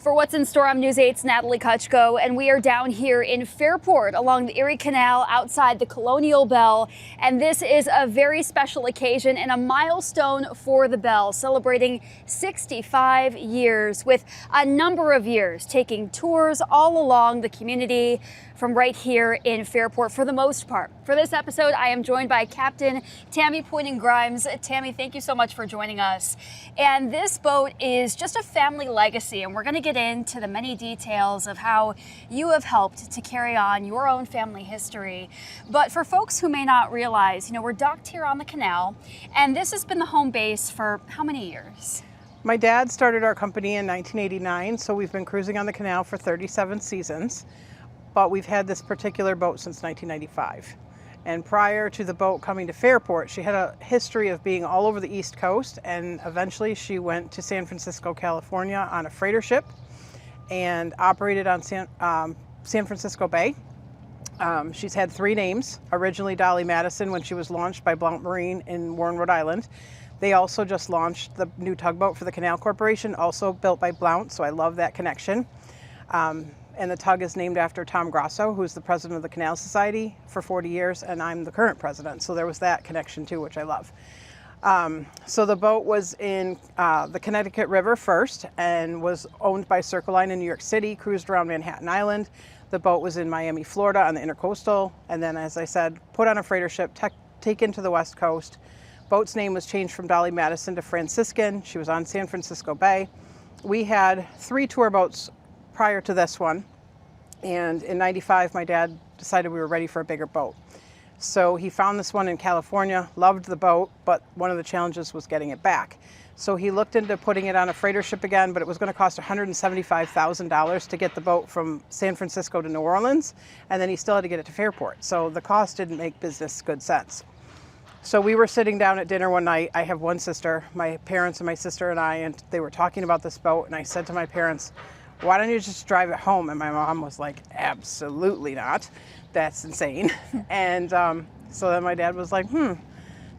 For what's in store, I'm News 8's Natalie Kucko, and we are down here in Fairport along the Erie Canal outside the Colonial Belle. And this is a very special occasion and a milestone for the Belle, celebrating 65 years with a number of years taking tours all along the community from right here in Fairport for the most part. For this episode, I am joined by Captain Tammy Pointing-Grimes. Tammy, thank you so much for joining us. And this boat is just a family legacy, and we're going to get into the many details of how you have helped to carry on your own family history. But for folks who may not realize, we're docked here on the canal, and this has been the home base for how many years? My dad started our company in 1989, so we've been cruising on the canal for 37 seasons. But we've had this particular boat since 1995. And prior to the boat coming to Fairport, she had a history of being all over the East Coast, and eventually she went to San Francisco, California on a freighter ship and operated on San Francisco Bay. She's had three names, originally Dolly Madison when she was launched by Blount Marine in Warren, Rhode Island. They also just launched the new tugboat for the Canal Corporation, also built by Blount, so I love that connection. And the tug is named after Tom Grosso, who's the president of the Canal Society for 40 years, and I'm the current president. So there was that connection too, which I love. So the boat was in the Connecticut River first and was owned by Circle Line in New York City, cruised around Manhattan Island. The boat was in Miami, Florida on the Intercoastal, and then, as I said, put on a freighter ship, taken to the West Coast. Boat's name was changed from Dolly Madison to Franciscan. She was on San Francisco Bay. We had 3 tour boats prior to this one, and in '95 my dad decided we were ready for a bigger boat. So he found this one in California, loved the boat, but one of the challenges was getting it back. So he looked into putting it on a freighter ship again, but it was going to cost $175,000 to get the boat from San Francisco to New Orleans, and then he still had to get it to Fairport. So the cost didn't make business good sense. So we were sitting down at dinner one night. I have one sister, my parents and my sister and I, and they were talking about this boat, and I said to my parents, "Why don't you just drive it home?" And my mom was like, "Absolutely not. That's insane." And so then my dad was like,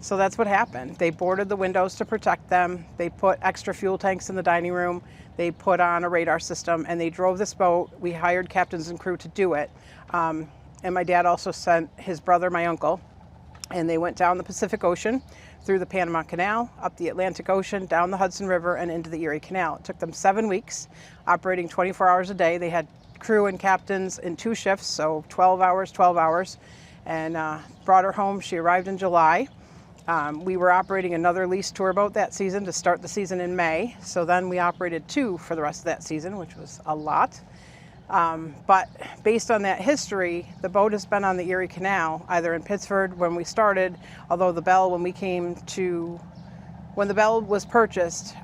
So that's what happened. They boarded the windows to protect them. They put extra fuel tanks in the dining room. They put on a radar system, and they drove this boat. We hired captains and crew to do it. And my dad also sent his brother, my uncle, and they went down the Pacific Ocean, through the Panama Canal, up the Atlantic Ocean, down the Hudson River, and into the Erie Canal. It took them 7 weeks, operating 24 hours a day. They had crew and captains in 2 shifts, so 12 hours, and brought her home. She arrived in July. We were operating another leased tour boat that season to start the season in May, so then we operated 2 for the rest of that season, which was a lot. But based on that history, the boat has been on the Erie Canal, either in Pittsford when we started, although the Belle, when the Belle was purchased,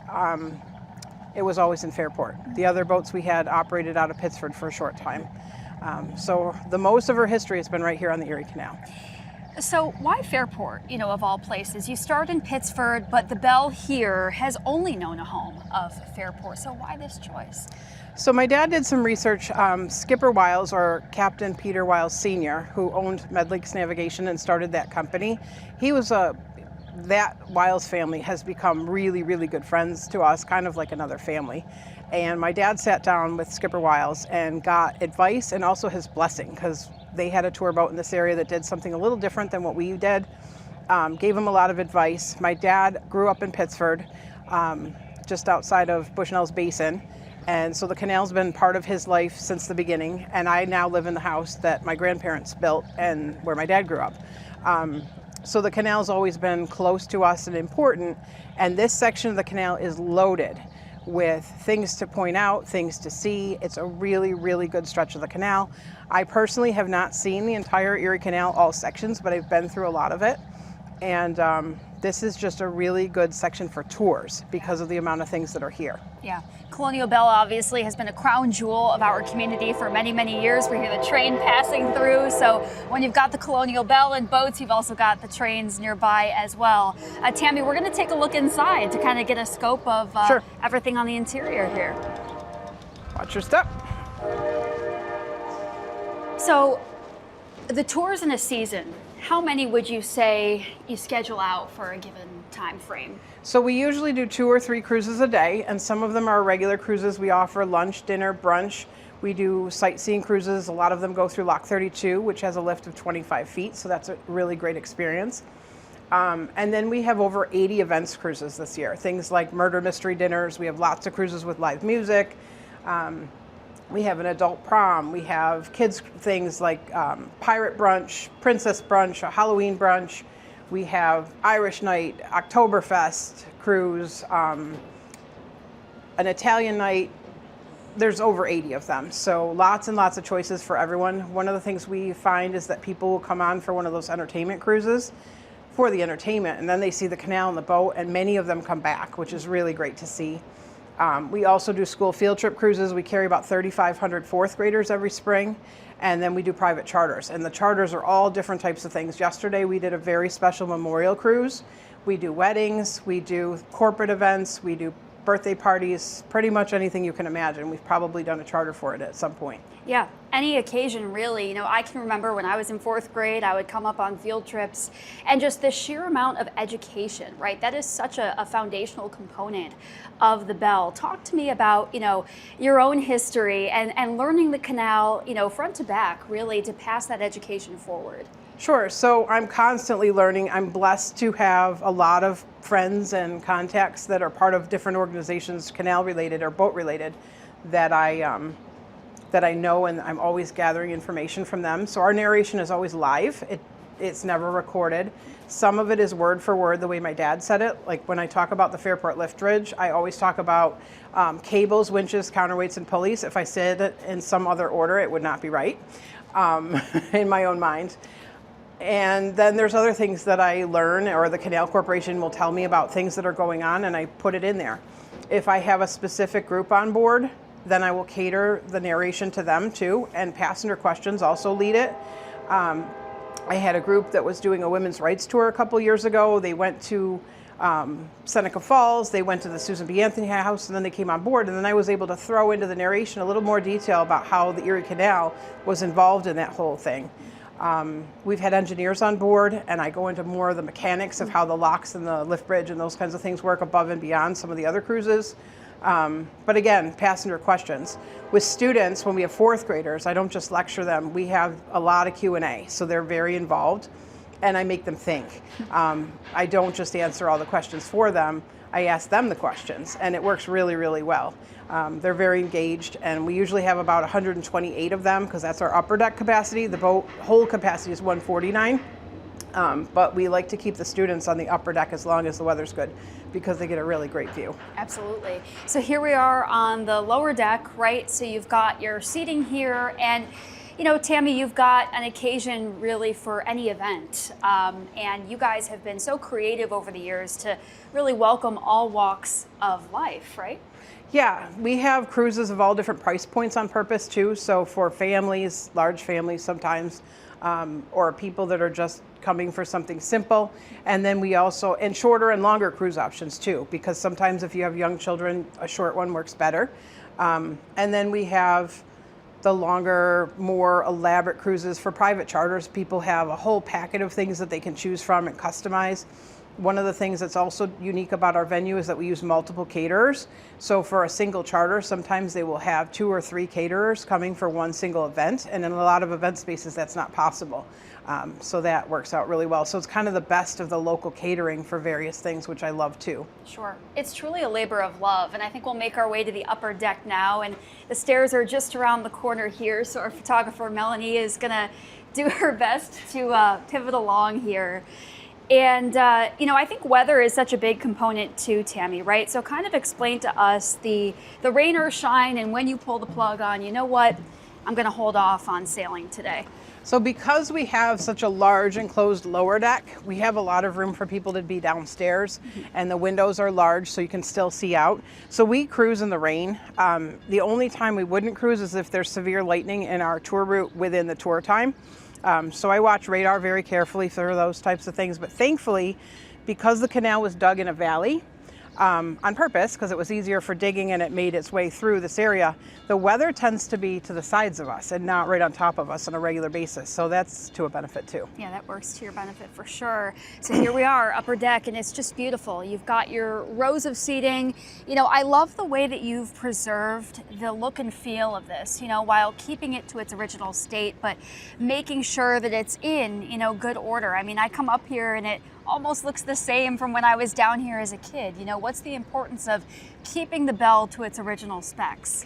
it was always in Fairport. The other boats we had operated out of Pittsford for a short time. So the most of her history has been right here on the Erie Canal. So why Fairport, of all places? You start in Pittsford, but the Belle here has only known a home of Fairport. So why this choice? So my dad did some research. Skipper Wiles, or Captain Peter Wiles Sr., who owned Medlinks Navigation and started that company, that Wiles family has become really, really good friends to us, kind of like another family. And my dad sat down with Skipper Wiles and got advice and also his blessing, because they had a tour boat in this area that did something a little different than what we did. Gave him a lot of advice. My dad grew up in Pittsford, just outside of Bushnell's Basin. And so the canal's been part of his life since the beginning. And I now live in the house that my grandparents built and where my dad grew up. So the canal's always been close to us and important. And this section of the canal is loaded with things to point out, things to see. It's a really, really good stretch of the canal. I personally have not seen the entire Erie Canal, all sections, but I've been through a lot of it. And this is just a really good section for tours because of the amount of things that are here. Yeah. Colonial Belle obviously has been a crown jewel of our community for many, many years. We hear the train passing through. So when you've got the Colonial Belle and boats, you've also got the trains nearby as well. Tammy, we're going to take a look inside to kind of get a scope of Sure. everything on the interior here. Watch your step. So the tours in a season how many would you say you schedule out for a given time frame? So we usually do 2 or 3 cruises a day, and some of them are regular cruises. We offer lunch, dinner, brunch. We do sightseeing cruises. A lot of them go through Lock 32, which has a lift of 25 feet, so that's a really great experience. And then we have over 80 events cruises this year. Things like murder mystery dinners. We have lots of cruises with live music. We have an adult prom. We have kids things like pirate brunch, princess brunch, a Halloween brunch. We have Irish night, Oktoberfest cruise, an Italian night. There's over 80 of them. So lots and lots of choices for everyone. One of the things we find is that people will come on for one of those entertainment cruises for the entertainment, and then they see the canal and the boat, and many of them come back, which is really great to see. We also do school field trip cruises. We carry about 3,500 fourth graders every spring, and then we do private charters. And the charters are all different types of things. Yesterday we did a very special memorial cruise. We do weddings, we do corporate events, we do birthday parties, pretty much anything you can imagine. We've probably done a charter for it at some point. Yeah, any occasion really. You know, I can remember when I was in 4th grade, I would come up on field trips, and just the sheer amount of education, right? That is such a foundational component of the Belle. Talk to me about, you know, your own history and learning the canal, you know, front to back, really, to pass that education forward. Sure. So I'm constantly learning. I'm blessed to have a lot of friends and contacts that are part of different organizations, canal related or boat related, that I know, and I'm always gathering information from them. So our narration is always live. It's never recorded. Some of it is word for word, the way my dad said it. Like when I talk about the Fairport Lift Bridge, I always talk about cables, winches, counterweights, and pulleys. If I said it in some other order, it would not be right in my own mind. And then there's other things that I learn, or the Canal Corporation will tell me about things that are going on, and I put it in there. If I have a specific group on board, then I will cater the narration to them too, and passenger questions also lead it. I had a group that was doing a women's rights tour a couple years ago. They went to Seneca Falls, they went to the Susan B. Anthony House, and then they came on board, and then I was able to throw into the narration a little more detail about how the Erie Canal was involved in that whole thing. We've had engineers on board, and I go into more of the mechanics of how the locks and the lift bridge and those kinds of things work above and beyond some of the other cruises. But again, passenger questions. With students, when we have 4th graders, I don't just lecture them. We have a lot of Q&A, so they're very involved, and I make them think. I don't just answer all the questions for them. I ask them the questions, and it works really, really well. They're very engaged, and we usually have about 128 of them because that's our upper deck capacity. The boat whole capacity is 149, but we like to keep the students on the upper deck as long as the weather's good because they get a really great view. Absolutely. So here we are on the lower deck, right? So you've got your seating here, and you know, Tammy, you've got an occasion really for any event, and you guys have been so creative over the years to really welcome all walks of life, right? Yeah, we have cruises of all different price points on purpose too. So for families, large families sometimes, or people that are just coming for something simple. And then we also, and shorter and longer cruise options too, because sometimes if you have young children, a short one works better. And then we have the longer, more elaborate cruises for private charters. People have a whole packet of things that they can choose from and customize. One of the things that's also unique about our venue is that we use multiple caterers. So for a single charter, sometimes they will have 2 or 3 caterers coming for one single event. And in a lot of event spaces, that's not possible. So that works out really well. So it's kind of the best of the local catering for various things, which I love too. Sure. It's truly a labor of love. And I think we'll make our way to the upper deck now. And the stairs are just around the corner here. So our photographer, Melanie, is going to do her best to pivot along here. And, you know, I think weather is such a big component too, Tammy, right? So kind of explain to us the rain or shine, and when you pull the plug on, you know what, I'm going to hold off on sailing today. So because we have such a large enclosed lower deck, we have a lot of room for people to be downstairs, and the windows are large so you can still see out. So we cruise in the rain. The only time we wouldn't cruise is if there's severe lightning in our tour route within the tour time. So I watch radar very carefully for those types of things. But thankfully, because the canal was dug in a valley, on purpose because it was easier for digging and it made its way through this area. The weather tends to be to the sides of us and not right on top of us on a regular basis. So that's to a benefit too. Yeah, that works to your benefit for sure. So here we are, upper deck, and it's just beautiful. You've got your rows of seating. You know, I love the way that you've preserved the look and feel of this, you know, while keeping it to its original state, but making sure that it's in, you know, good order. I mean, I come up here and it almost looks the same from when I was down here as a kid. You know, what's the importance of keeping the Belle to its original specs?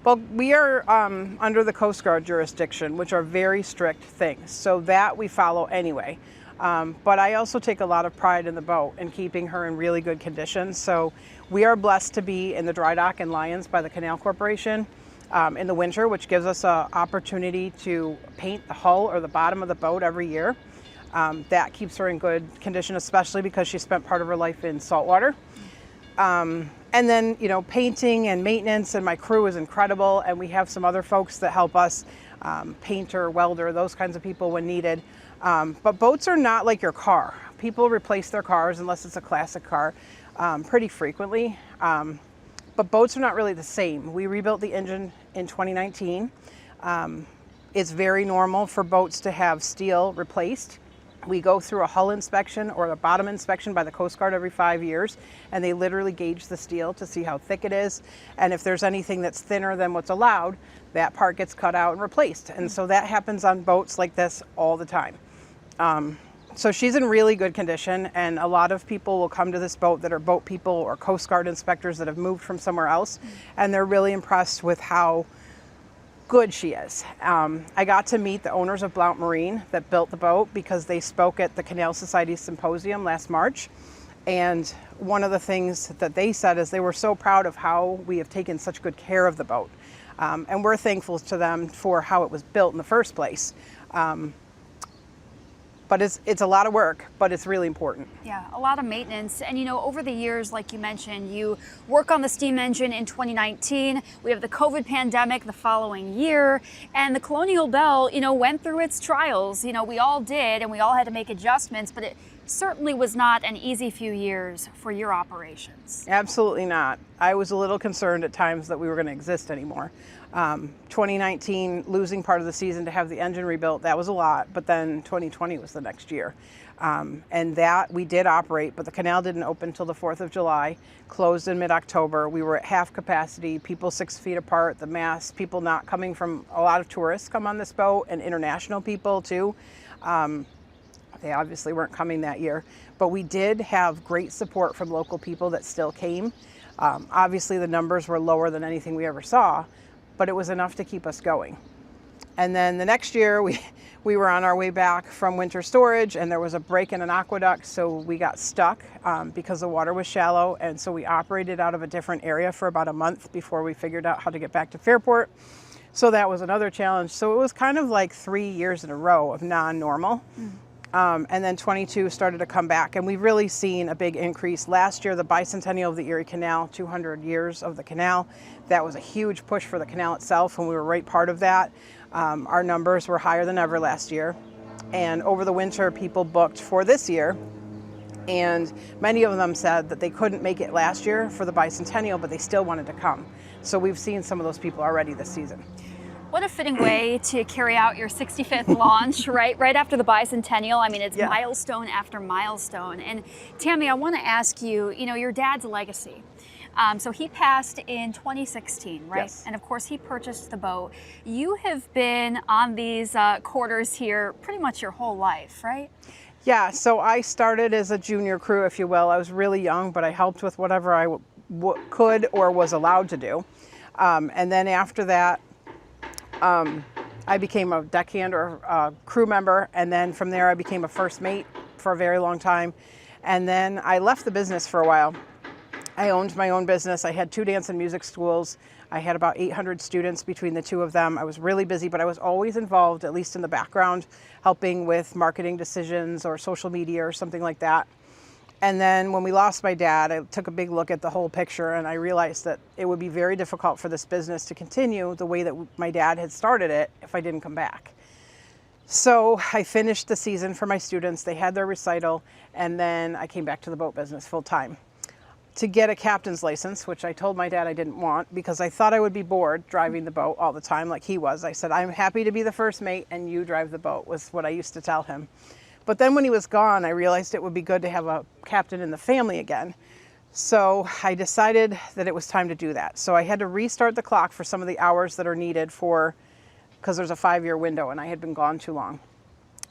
Well, we are under the Coast Guard jurisdiction, which are very strict things. So that we follow anyway. But I also take a lot of pride in the boat and keeping her in really good condition. So we are blessed to be in the dry dock in Lyons by the Canal Corporation in the winter, which gives us an opportunity to paint the hull or the bottom of the boat every year. That keeps her in good condition, especially because she spent part of her life in saltwater. And then, you know, painting and maintenance, and my crew is incredible. And we have some other folks that help us, painter, welder, those kinds of people when needed. But boats are not like your car. People replace their cars, unless it's a classic car, pretty frequently. But boats are not really the same. We rebuilt the engine in 2019. It's very normal for boats to have steel replaced. We go through a hull inspection or a bottom inspection by the Coast Guard every 5 years, and they literally gauge the steel to see how thick it is. And if there's anything that's thinner than what's allowed, that part gets cut out and replaced. And so that happens on boats like this all the time. So she's in really good condition, and a lot of people will come to this boat that are boat people or Coast Guard inspectors that have moved from somewhere else, and they're really impressed with how good she is. I got to meet the owners of Blount Marine that built the boat because they spoke at the Canal Society Symposium last March. And one of the things that they said is they were so proud of how we have taken such good care of the boat. And we're thankful to them for how it was built in the first place. But it's a lot of work, but it's really important. Yeah, a lot of maintenance. And you know, over the years, like you mentioned, you work on the steam engine in 2019. We have the COVID pandemic the following year. And the Colonial Belle, you know, went through its trials. You know, we all did, and we all had to make adjustments, but it certainly was not an easy few years for your operations. Absolutely not. I was a little concerned at times that we were going to exist anymore. 2019, losing part of the season to have the engine rebuilt, that was a lot, but then 2020 was the next year. And that we did operate, but the canal didn't open until the 4th of July, closed in mid-October. We were at half capacity, people 6 feet apart, the mass, people not coming from, a lot of tourists come on this boat, and international people too. They obviously weren't coming that year, but we did have great support from local people that still came. Obviously the numbers were lower than anything we ever saw, but it was enough to keep us going. And then the next year we were on our way back from winter storage, and there was a break in an aqueduct, so we got stuck because the water was shallow, and so we operated out of a different area for about a month before we figured out how to get back to Fairport. So that was another challenge. So it was kind of like 3 years in a row of non-normal. And then 22 started to come back, and we've really seen a big increase. Last year, the bicentennial of the Erie Canal, 200 years of the canal, that was a huge push for the canal itself, and we were right part of that. Our numbers were higher than ever last year. And over the winter, people booked for this year, and many of them said that they couldn't make it last year for the bicentennial, but they still wanted to come. So we've seen some of those people already this season. What a fitting way to carry out your 65th launch, right after the bicentennial. I mean, it's milestone after milestone. And Tammy, I want to ask you, you know, your dad's legacy. So he passed in 2016, right? Yes. And of course, he purchased the boat. You have been on these quarters here pretty much your whole life, right? Yeah, so I started as a junior crew, if you will. I was really young, but I helped with whatever I could or was allowed to do. And then after that, I became a deckhand or a crew member, and then from there I became a first mate for a very long time. And then I left the business for a while. I owned my own business. I had 2 dance and music schools. I had about 800 students between the 2 of them. I was really busy, but I was always involved, at least in the background, helping with marketing decisions or social media or something like that. And then when we lost my dad, I took a big look at the whole picture, and I realized that it would be very difficult for this business to continue the way that my dad had started it if I didn't come back. So I finished the season for my students. They had their recital, and then I came back to the boat business full time. to get a captain's license, which I told my dad I didn't want because I thought I would be bored driving the boat all the time like he was. I said, I'm happy to be the first mate and you drive the boat, was what I used to tell him. But then when he was gone, I realized it would be good to have a captain in the family again. So I decided that it was time to do that. So I had to restart the clock for some of the hours that are needed because there's a 5-year window and I had been gone too long.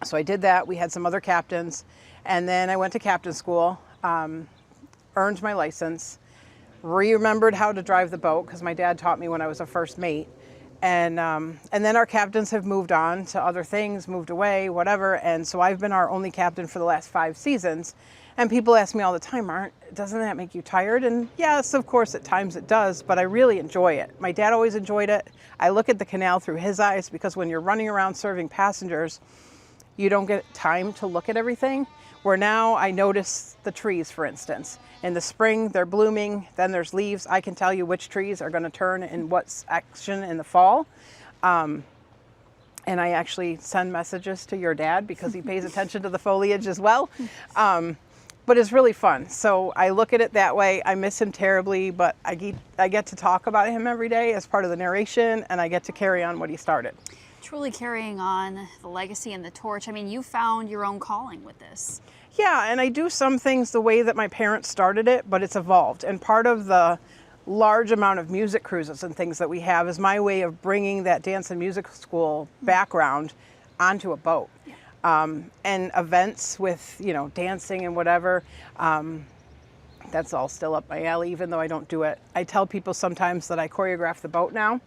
So I did that. We had some other captains, and then I went to captain school. Earned my license, remembered how to drive the boat because my dad taught me when I was a first mate. And then our captains have moved on to other things, moved away, whatever. And so I've been our only captain for the last 5 seasons. And people ask me all the time, doesn't that make you tired? And yes, of course, at times it does, but I really enjoy it. My dad always enjoyed it. I look at the canal through his eyes because when you're running around serving passengers, you don't get time to look at everything. Where now I notice the trees, for instance. In the spring, they're blooming, then there's leaves. I can tell you which trees are going to turn in what section in the fall. And I actually send messages to your dad because he pays attention to the foliage as well. But it's really fun. So I look at it that way. I miss him terribly, but I get to talk about him every day as part of the narration, and I get to carry on what he started. Truly carrying on the legacy and the torch. I mean, you found your own calling with this. Yeah, and I do some things the way that my parents started it, but it's evolved. And part of the large amount of music cruises and things that we have is my way of bringing that dance and music school background onto a boat. And events with, dancing and whatever. That's all still up my alley, even though I don't do it. I tell people sometimes that I choreograph the boat now.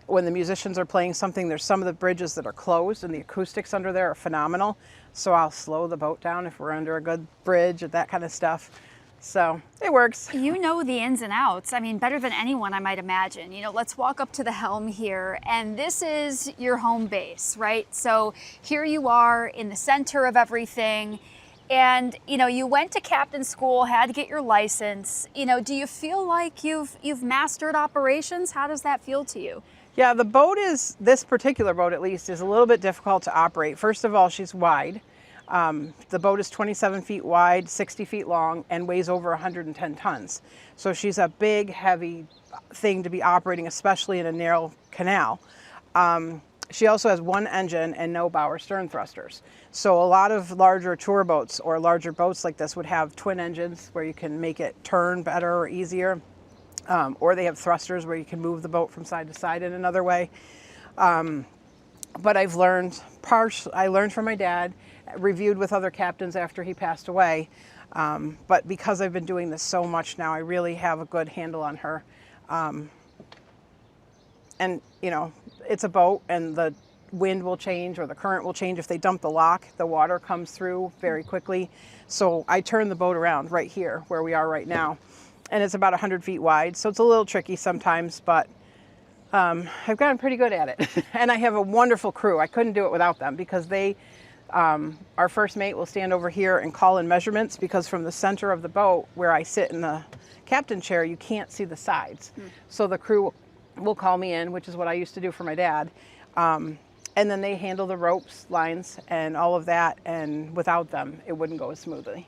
When the musicians are playing something, there's some of the bridges that are closed and the acoustics under there are phenomenal. So I'll slow the boat down if we're under a good bridge and that kind of stuff. So it works. You know the ins and outs. I mean, better than anyone, I might imagine. Let's walk up to the helm here, and this is your home base, right? So here you are in the center of everything. And, you went to captain school, had to get your license. Do you feel like you've mastered operations? How does that feel to you? Yeah, this particular boat at least, is a little bit difficult to operate. First of all, she's wide. The boat is 27 feet wide, 60 feet long, and weighs over 110 tons. So she's a big, heavy thing to be operating, especially in a narrow canal. She also has one engine and no bow or stern thrusters. So a lot of larger tour boats or larger boats like this would have twin engines where you can make it turn better or easier. Or they have thrusters where you can move the boat from side to side in another way. But I've learned I learned from my dad, reviewed with other captains after he passed away. But because I've been doing this so much now, I really have a good handle on her. And, it's a boat and the wind will change or the current will change. If they dump the lock, the water comes through very quickly. So I turn the boat around right here where we are right now. And it's about 100 feet wide. So it's a little tricky sometimes, but I've gotten pretty good at it. And I have a wonderful crew. I couldn't do it without them because our first mate will stand over here and call in measurements because from the center of the boat where I sit in the captain chair, you can't see the sides. So the crew will call me in, which is what I used to do for my dad. And then they handle the ropes, lines, and all of that. And without them, it wouldn't go as smoothly.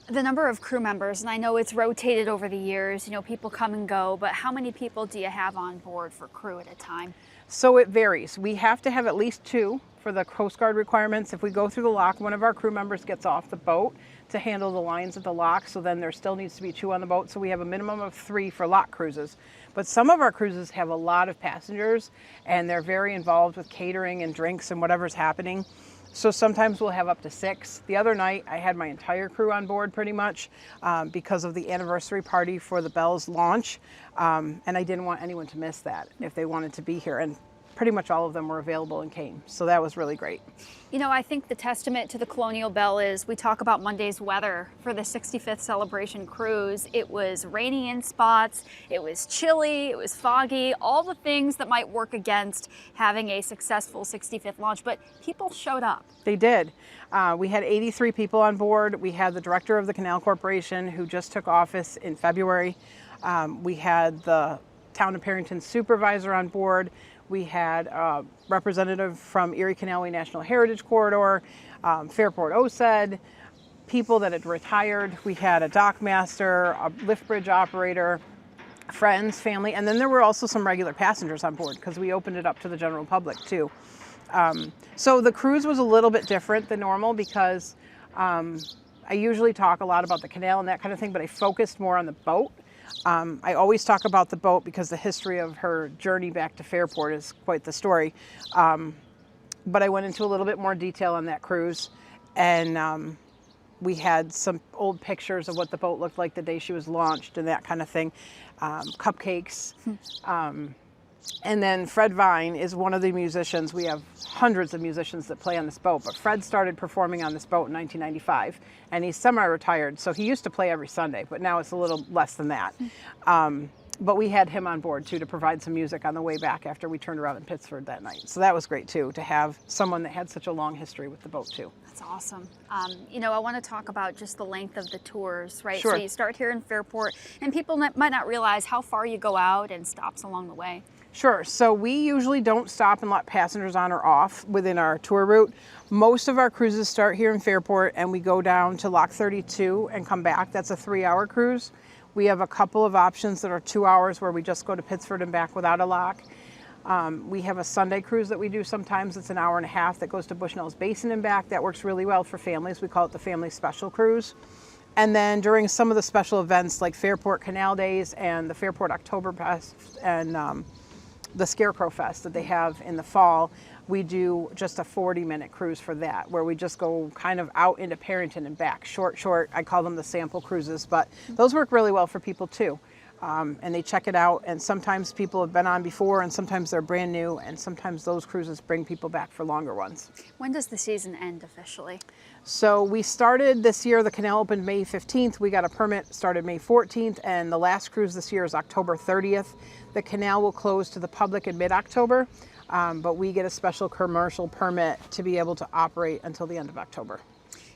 The number of crew members, and I know it's rotated over the years, people come and go, but how many people do you have on board for crew at a time? So it varies. We have to have at least 2 for the Coast Guard requirements. If we go through the lock, one of our crew members gets off the boat to handle the lines at the lock, so then there still needs to be 2 on the boat. So we have a minimum of 3 for lock cruises. But some of our cruises have a lot of passengers, and they're very involved with catering and drinks and whatever's happening. So sometimes we'll have up to 6. The other night, I had my entire crew on board pretty much because of the anniversary party for the Belle's launch. And I didn't want anyone to miss that if they wanted to be here. And pretty much all of them were available and came. So that was really great. I think the testament to the Colonial Belle is we talk about Monday's weather for the 65th celebration cruise. It was rainy in spots, it was chilly, it was foggy, all the things that might work against having a successful 65th launch, but people showed up. They did. We had 83 people on board. We had the director of the Canal Corporation who just took office in February. We had the Town of Perrington supervisor on board. We had a representative from Erie Canal National Heritage Corridor, Fairport OSED, people that had retired. We had a dock master, a lift bridge operator, friends, family, and then there were also some regular passengers on board because we opened it up to the general public too. So the cruise was a little bit different than normal because I usually talk a lot about the canal and that kind of thing, but I focused more on the boat. I always talk about the boat because the history of her journey back to Fairport is quite the story. But I went into a little bit more detail on that cruise, and we had some old pictures of what the boat looked like the day she was launched and that kind of thing, cupcakes. And then Fred Vine is one of the musicians. We have hundreds of musicians that play on this boat, but Fred started performing on this boat in 1995, and he's semi-retired, so he used to play every Sunday, but now it's a little less than that. But we had him on board too to provide some music on the way back after we turned around in Pittsford that night. So that was great too, to have someone that had such a long history with the boat too. That's awesome. You know, I want to talk about just the length of the tours, right? Sure. So you start here in Fairport, and people might not realize how far you go out and stops along the way. Sure. So we usually don't stop and let passengers on or off within our tour route. Most of our cruises start here in Fairport and we go down to Lock 32 and come back. That's a 3-hour cruise. We have a couple of options that are 2 hours where we just go to Pittsford and back without a lock. We have a Sunday cruise that we do sometimes. It's an hour and a half that goes to Bushnell's Basin and back. That works really well for families. We call it the Family Special Cruise. And then during some of the special events like Fairport Canal Days and the Fairport Oktoberfest and the Scarecrow Fest that they have in the fall, we do just a 40-minute cruise for that, where we just go kind of out into Parrington and back. Short, I call them the sample cruises, but those work really well for people too. And they check it out, and sometimes people have been on before, and sometimes they're brand new, and sometimes those cruises bring people back for longer ones. When does the season end officially? So we started this year, the canal opened May 15th. We got a permit, started May 14th, and the last cruise this year is October 30th. The canal will close to the public in mid-October, but we get a special commercial permit to be able to operate until the end of October.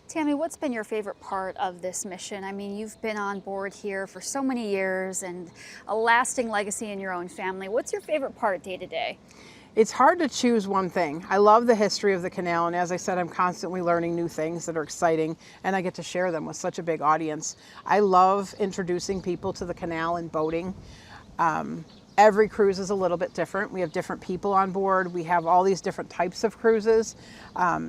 Tammy, what's been your favorite part of this mission? I mean, you've been on board here for so many years and a lasting legacy in your own family. What's your favorite part day to day? It's hard to choose one thing. I love the history of the canal, and as I said, I'm constantly learning new things that are exciting, and I get to share them with such a big audience. I love introducing people to the canal and boating. Every cruise is a little bit different. We have different people on board. We have all these different types of cruises,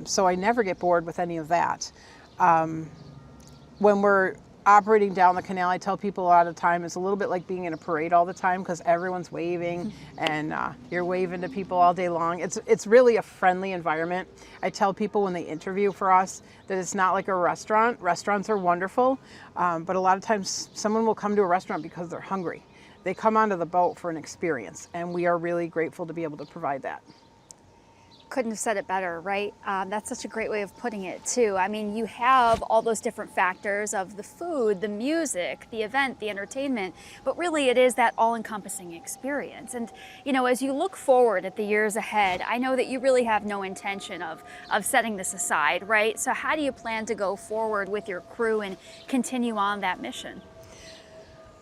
so I never get bored with any of that. When we're operating down the canal, I tell people a lot of the time it's a little bit like being in a parade all the time because everyone's waving and you're waving to people all day long. It's really a friendly environment. I tell people when they interview for us that it's not like a restaurant. Restaurants are wonderful, but a lot of times someone will come to a restaurant because they're hungry. They come onto the boat for an experience, and we are really grateful to be able to provide that. Couldn't have said it better, right? That's such a great way of putting it too. I mean, you have all those different factors of the food, the music, the event, the entertainment, but really it is that all-encompassing experience. And you know, as you look forward at the years ahead, I know that you really have no intention of setting this aside, right? So how do you plan to go forward with your crew and continue on that mission?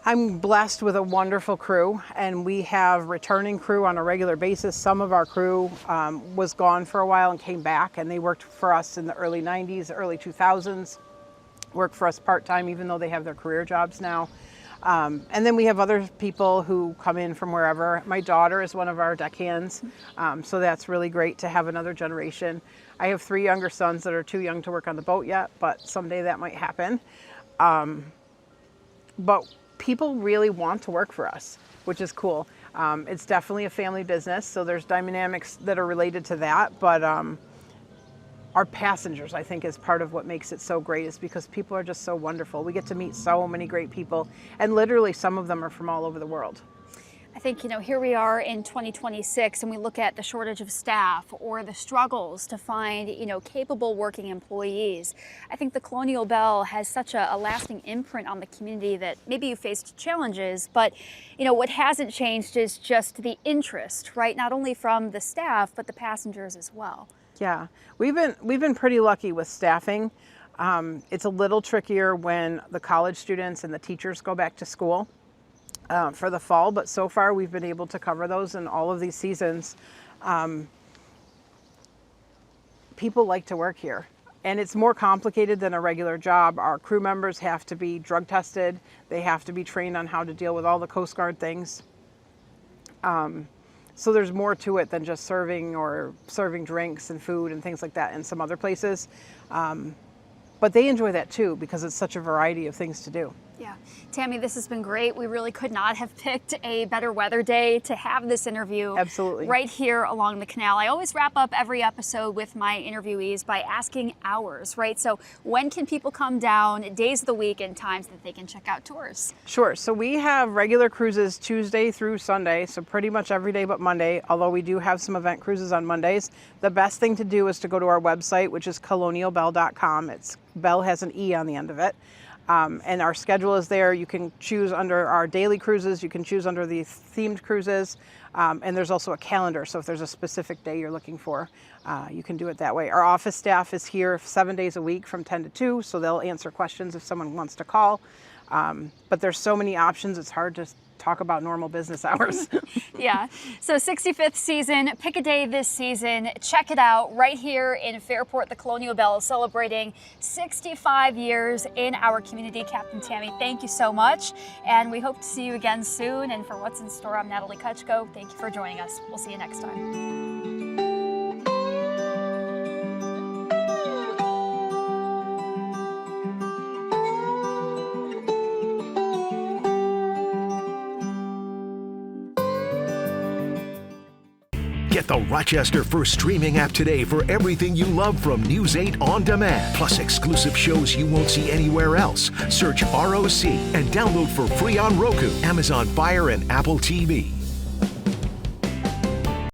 I'm blessed with a wonderful crew, and we have returning crew on a regular basis. Some of our crew was gone for a while and came back, and they worked for us in the early 90s, early 2000s, worked for us part-time even though they have their career jobs now. And then we have other people who come in from wherever. My daughter is one of our deckhands, so that's really great to have another generation. I have 3 younger sons that are too young to work on the boat yet, but someday that might happen. But people really want to work for us, which is cool. It's definitely a family business, so there's dynamics that are related to that, but our passengers, I think, is part of what makes it so great, is because people are just so wonderful. We get to meet so many great people, and literally some of them are from all over the world. I think, you know, here we are in 2026 and we look at the shortage of staff or the struggles to find, you know, capable working employees. I think the Colonial Belle has such a lasting imprint on the community that maybe you faced challenges, but, you know, what hasn't changed is just the interest, right? Not only from the staff, but the passengers as well. Yeah, we've been pretty lucky with staffing. It's a little trickier when the college students and the teachers go back to school for the fall, but so far we've been able to cover those in all of these seasons. People like to work here. And it's more complicated than a regular job. Our crew members have to be drug tested. They have to be trained on how to deal with all the Coast Guard things. So there's more to it than just serving drinks and food and things like that in some other places. But they enjoy that too because it's such a variety of things to do. Yeah. Tammy, this has been great. We really could not have picked a better weather day to have this interview. Absolutely. Right here along the canal. I always wrap up every episode with my interviewees by asking hours, right? So when can people come down, days of the week and times that they can check out tours? Sure. So we have regular cruises Tuesday through Sunday, so pretty much every day but Monday, although we do have some event cruises on Mondays. The best thing to do is to go to our website, which is colonialbelle.com. Belle has an E on the end of it. And our schedule is there. You can choose under our daily cruises. You can choose under the themed cruises. And there's also a calendar. So if there's a specific day you're looking for, you can do it that way. Our office staff is here 7 days a week from 10 to 2. So they'll answer questions if someone wants to call. But there's so many options. It's hard to talk about normal business hours. Yeah. So 65th season, pick a day this season. Check it out right here in Fairport. The Colonial Belle is celebrating 65 years in our community. Captain Tammy, thank you so much. And we hope to see you again soon. And for What's in Store, I'm Natalie Kucko. Thank you for joining us. We'll see you next time. Get the Rochester First streaming app today for everything you love from News 8 On Demand, plus exclusive shows you won't see anywhere else. Search ROC and download for free on Roku, Amazon Fire, and Apple TV.